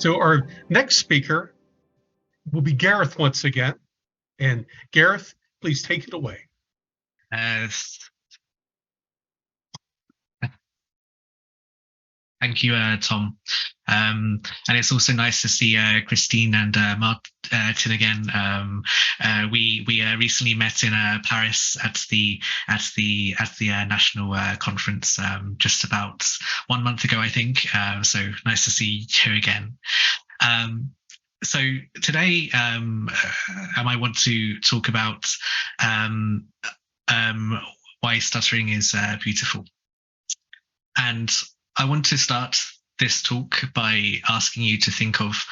So our next speaker will be Gareth once again. And Gareth, please take it away. Thank you, Tom. And it's also nice to see Christine and Martin again. We recently met in Paris at the national conference just about 1 month ago, I think. So nice to see you again. So today, I want to talk about why stuttering is beautiful. And I want to start this talk by asking you to think of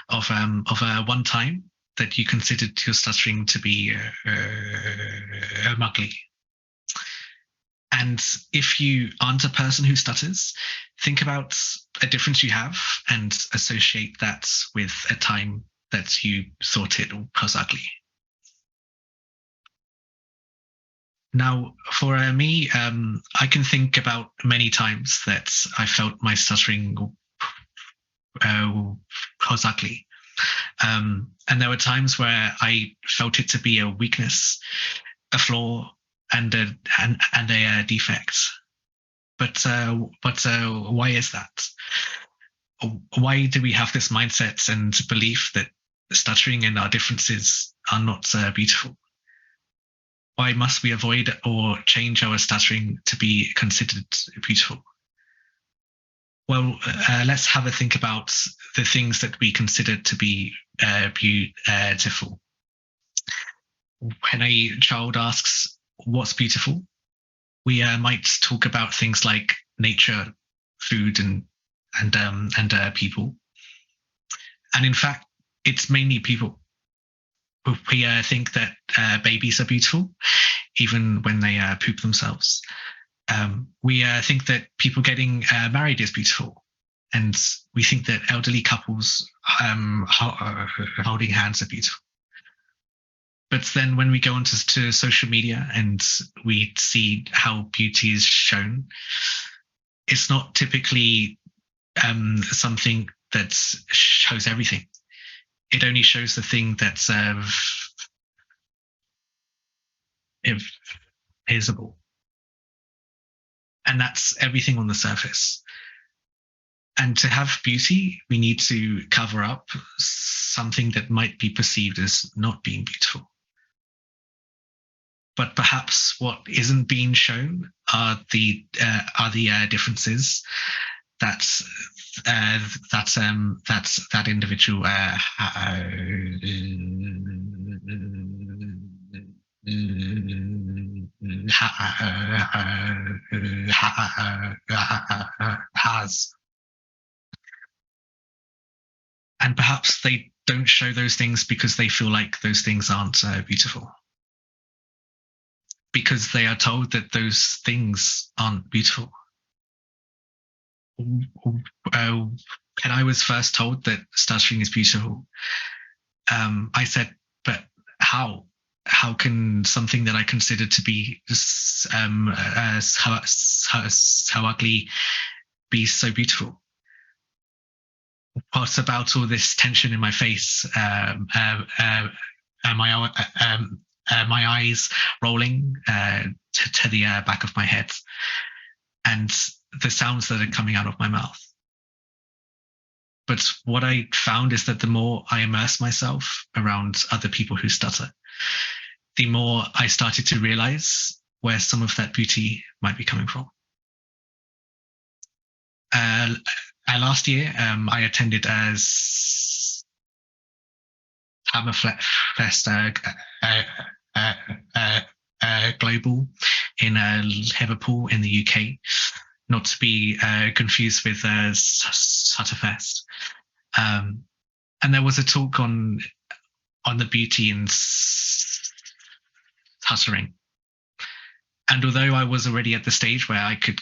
one time that you considered your stuttering to be ugly. And if you aren't a person who stutters, think about a difference you have and associate that with a time that you thought it was ugly. Now, for me, I can think about many times that I felt my stuttering was ugly. And there were times where I felt it to be a weakness, a flaw, and a defect. But why is that? Why do we have this mindset and belief that stuttering and our differences are not beautiful? Why must we avoid or change our stuttering to be considered beautiful? Well, let's have a think about the things that we consider to be beautiful. When a child asks, what's beautiful? We might talk about things like nature, food, and people. And in fact, it's mainly people. We think that babies are beautiful, even when they poop themselves. We think that people getting married is beautiful. And we think that elderly couples holding hands are beautiful. But then when we go onto social media and we see how beauty is shown, it's not typically something that shows everything. It only shows the thing that's visible. And that's everything on the surface. And to have beauty, we need to cover up something that might be perceived as not being beautiful. But perhaps what isn't being shown are the differences that individual has. And perhaps they don't show those things because they feel like those things aren't beautiful. Because they are told that those things aren't beautiful. And I was first told that stuttering is beautiful. I said, but how? How can something that I consider to be so ugly be so beautiful? What about all this tension in my face? My eyes rolling to the back of my head, and the sounds that are coming out of my mouth. But what I found is that the more I immerse myself around other people who stutter, the more I started to realize where some of that beauty might be coming from. Last year, I attended StutterFest Global in Liverpool in the UK, not to be confused with StutterFest. And there was a talk on the beauty in stuttering. And although I was already at the stage where I could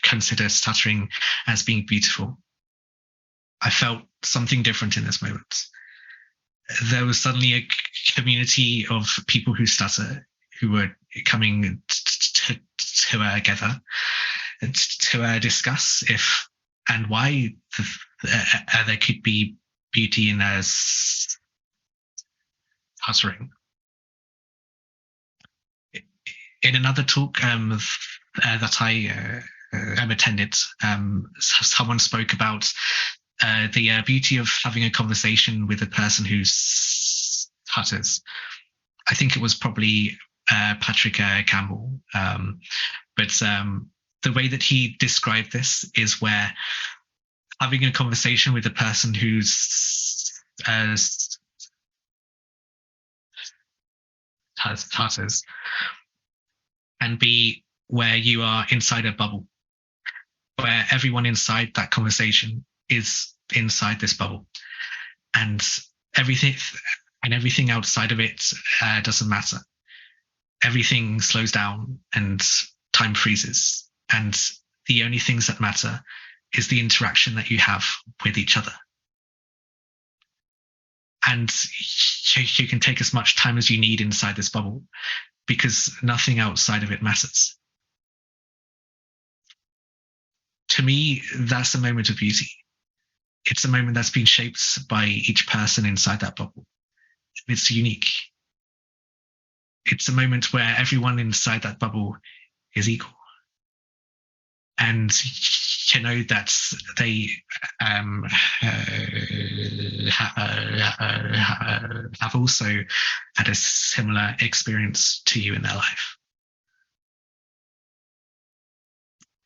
consider stuttering as being beautiful, I felt something different in this moment. There was suddenly a community of people who stutter who were coming together to discuss if and why there could be beauty in stuttering. In another talk that I attended, someone spoke about the beauty of having a conversation with a person who stutters. I think it was probably Patrick Campbell, but the way that he described this is where having a conversation with a person who's stutters and be where you are inside a bubble, where everyone inside that conversation is inside this bubble, and everything outside of it doesn't matter. Everything slows down and time freezes, and the only things that matter is the interaction that you have with each other. And you can take as much time as you need inside this bubble, because nothing outside of it matters. To me, that's a moment of beauty. It's a moment that's been shaped by each person inside that bubble. It's unique. It's a moment where everyone inside that bubble is equal. And you know that they have also had a similar experience to you in their life.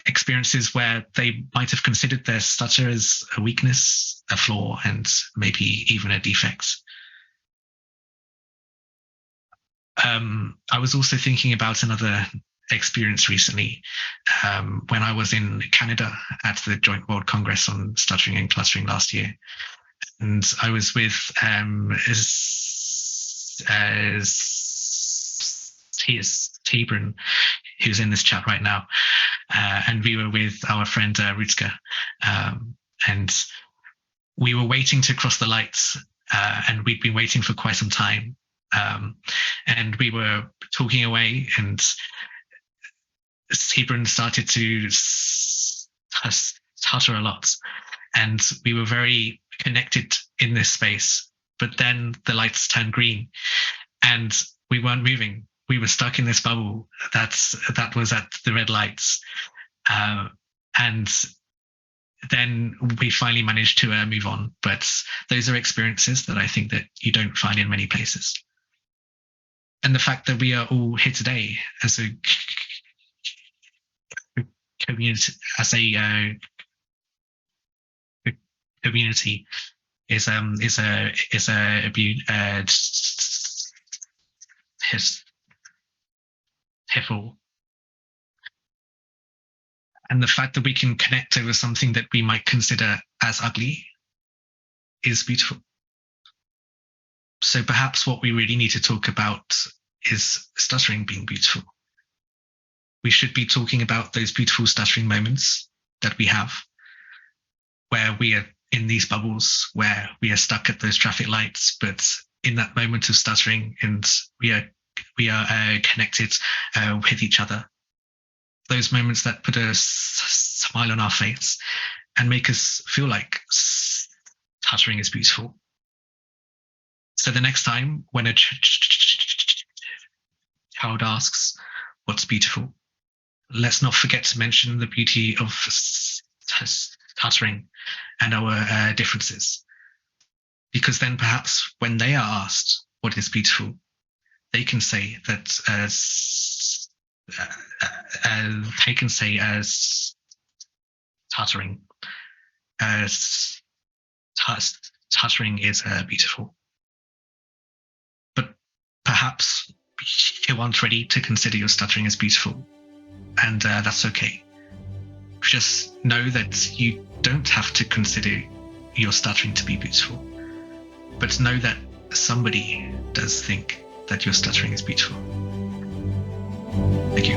Experiences where they might have considered their stutter as a weakness, a flaw, and maybe even a defect. I was also thinking about another experience recently when I was in Canada at the Joint World Congress on Stuttering and Clustering last year. And I was with Tibran, who's in this chat right now. And we were with our friend Rutger. And we were waiting to cross the lights, and we'd been waiting for quite some time. And we were talking away, and Tibran started to stutter a lot. And we were very connected in this space. But then the lights turned green and we weren't moving. We were stuck in this bubble that was at the red lights. And then we finally managed to move on. But those are experiences that I think that you don't find in many places. And the fact that we are all here today as a community, community is pitiful. And the fact that we can connect over something that we might consider as ugly is beautiful. So perhaps what we really need to talk about is stuttering being beautiful. We should be talking about those beautiful stuttering moments that we have, where we are in these bubbles, where we are stuck at those traffic lights, but in that moment of stuttering, and we are connected with each other. Those moments that put a smile on our face and make us feel like stuttering is beautiful. So the next time when a child asks, what's beautiful? Let's not forget to mention the beauty of stuttering and our differences. Because then perhaps when they are asked what is beautiful, they can say that stuttering is beautiful. But perhaps you aren't ready to consider your stuttering as beautiful, and that's okay. Just know that you don't have to consider your stuttering to be beautiful, but know that somebody does think that your stuttering is beautiful. Thank you.